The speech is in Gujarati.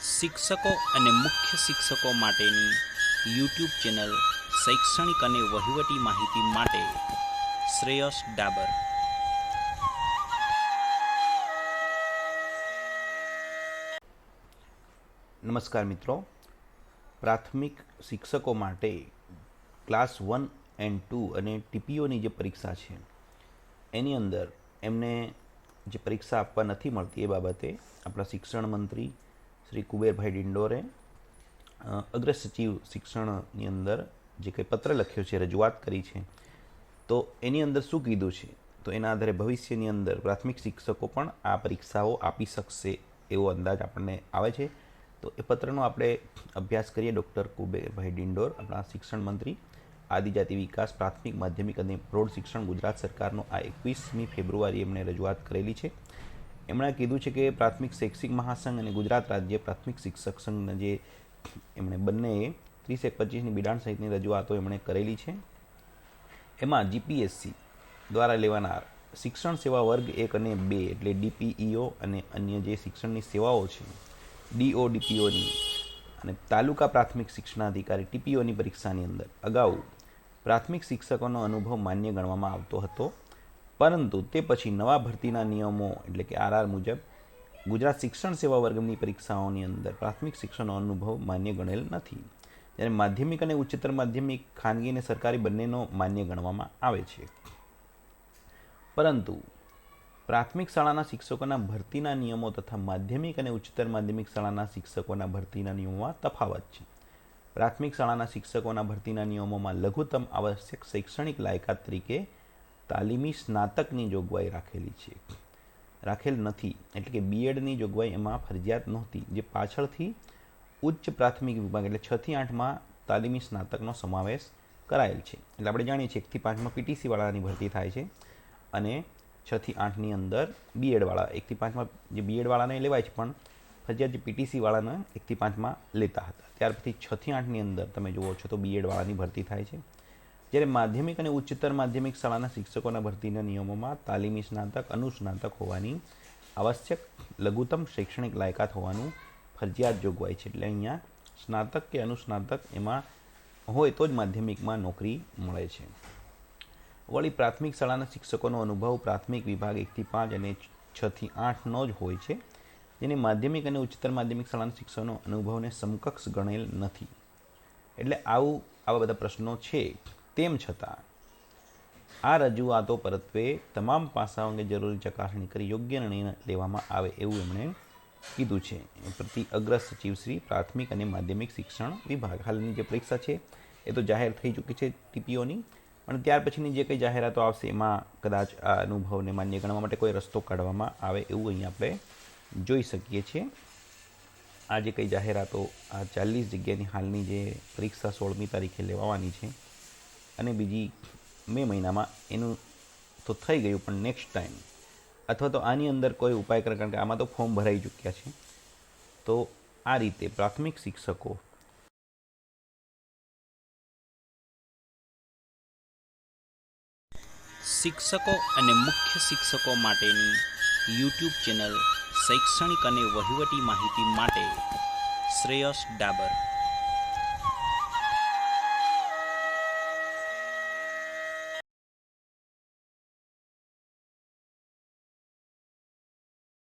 શિક્ષકો અને મુખ્ય શિક્ષકો માટેની યુટ્યુબ ચેનલ શૈક્ષણિક અને વહીવટી માહિતી માટે શ્રેયસ ડાબર. નમસ્કાર મિત્રો, પ્રાથમિક શિક્ષકો માટે ક્લાસ 1 એન્ડ 2 અને ટીપીઓની જે પરીક્ષા છે એની અંદર એમને જે પરીક્ષા આપવા નથી મળતી એ બાબતે આપણા શિક્ષણ મંત્રી શ્રી કુબેરભાઈ ડિંડોરે અગ્ર સચિવ શિક્ષણની અંદર જે કંઈ પત્ર લખ્યો છે, રજૂઆત કરી છે, તો એની અંદર શું કીધું છે, તો એના આધારે ભવિષ્યની અંદર પ્રાથમિક શિક્ષકો પણ આ પરીક્ષાઓ આપી શકશે એવો અંદાજ આપણને આવે છે. તો એ પત્રનો આપણે અભ્યાસ કરીએ. ડૉક્ટર કુબેરભાઈ ડિંડોર, આપણા શિક્ષણ મંત્રી, આદિજાતિ વિકાસ, પ્રાથમિક, માધ્યમિક અને પ્રૌઢ શિક્ષણ, ગુજરાત સરકારનો આ 21મી ફેબ્રુઆરી એમણે રજૂઆત કરેલી છે. એમણે કીધું છે કે પ્રાથમિક શૈક્ષિક મહાસંઘ અને ગુજરાત રાજ્ય પ્રાથમિક શિક્ષક સંઘના જે એમણે બંનેએ 30/1/25ની બિડાણ સહિતની રજૂઆતો એમણે કરેલી છે. એમાં જીપીએસસી દ્વારા લેવાનાર શિક્ષણ સેવા વર્ગ 1 અને 2 એટલે ડીપીઈઓ અને અન્ય જે શિક્ષણની સેવાઓ છે ડીઓ ડીપીઓની અને તાલુકા પ્રાથમિક શિક્ષણાધિકારી ટીપીઓની પરીક્ષાની અંદર અગાઉ પ્રાથમિક શિક્ષકોનો અનુભવ માન્ય ગણવામાં આવતો હતો, પરંતુ તે પછી નવા ભરતીના નિયમો એટલે કે આરઆર મુજબ ગુજરાત શિક્ષણ સેવા વર્ગની પરીક્ષાઓની અંદર પ્રાથમિક શિક્ષણનો અનુભવ માન્ય ગણેલ નથી, જ્યારે માધ્યમિક અને ઉચ્ચતર માધ્યમિક ખાનગી અને સરકારી બંનેનો માન્ય ગણવામાં આવે છે. પરંતુ પ્રાથમિક શાળાના શિક્ષકોના ભરતીના નિયમો તથા માધ્યમિક અને ઉચ્ચતર માધ્યમિક શાળાના શિક્ષકોના ભરતીના નિયમોમાં તફાવત છે. પ્રાથમિક શાળાના શિક્ષકોના ભરતીના નિયમોમાં લઘુત્તમ આવશ્યક શૈક્ષણિક લાયકાત તરીકે તાલીમી સ્નાતકની જોગવાઈ રાખેલ નથી, એટલે કે બીએડની જોગવાઈ એમાં ફરજિયાત નહોતી, જે પાછળથી ઉચ્ચ પ્રાથમિક વિભાગ એટલે 6 થી 8માં તાલીમી સ્નાતકનો સમાવેશ કરાયેલ છે. એટલે આપણે જાણીએ છીએ 1 થી 5માં પીટીસી વાળાની ભરતી થાય છે અને 6 થી 8ની અંદર બીએડવાળા, 1 થી 5માં જે બીએડવાળાને લેવાય છે પણ ફરજિયાત જે પીટીસી વાળાને 1 થી 5માં લેતા હતા. ત્યાર પછી 6 થી 8ની અંદર તમે જુઓ છો તો બીએડવાળાની ભરતી થાય છે, જ્યારે માધ્યમિક અને ઉચ્ચતર માધ્યમિક શાળાના શિક્ષકોના ભરતીના નિયમોમાં તાલીમી સ્નાતક, અનુસ્નાતક હોવાની આવશ્યક લઘુત્તમ શૈક્ષણિક લાયકાત હોવાનું ફરજિયાત જોગવાઈ છે. એટલે અહીંયા સ્નાતક કે અનુસ્નાતક એમાં હોય તો જ માધ્યમિકમાં નોકરી મળે છે. વળી પ્રાથમિક શાળાના શિક્ષકોનો અનુભવ પ્રાથમિક વિભાગ 1 થી 5 અને 6 થી 8નો જ હોય છે, જેને માધ્યમિક અને ઉચ્ચતર માધ્યમિક શાળાના શિક્ષકોનો અનુભવને સમકક્ષ ગણેલ નથી. એટલે આવા બધા પ્રશ્નો છે. તેમ છતાં આ રજૂઆતો પરત્વે તમામ પાસાઓ અંગે જરૂરી ચકાસણી કરી યોગ્ય નિર્ણય લેવામાં આવે એવું એમણે કીધું છે. પ્રતિ અગ્ર સચિવ શ્રી પ્રાથમિક અને માધ્યમિક શિક્ષણ વિભાગ. હાલની જે પરીક્ષા છે એ તો જાહેર થઈ ચૂકી છે ટીપીઓની, પણ ત્યાર પછીની જે કંઈ જાહેરાતો આવશે એમાં કદાચ આ અનુભવને માન્ય ગણવા માટે કોઈ રસ્તો કાઢવામાં આવે એવું અહીં આપણે જોઈ શકીએ છીએ. આ જે કંઈ જાહેરાતો આ 40 જગ્યાની હાલની જે પરીક્ષા 16મી તારીખે લેવાવાની છે અને બીજી મે મહિનામાં એનું તો થઈ ગયું, પણ નેક્સ્ટ ટાઈમ અથવા તો આની અંદર કોઈ ઉપાય કરે, કારણ કે આમાં તો ફોર્મ ભરાઈ ચૂક્યા છે. તો આ રીતે પ્રાથમિક શિક્ષકો શિક્ષકો અને મુખ્ય શિક્ષકો માટેની યુટ્યુબ ચેનલ શૈક્ષણિક અને વહીવટી માહિતી માટે શ્રેયસ ડાબર.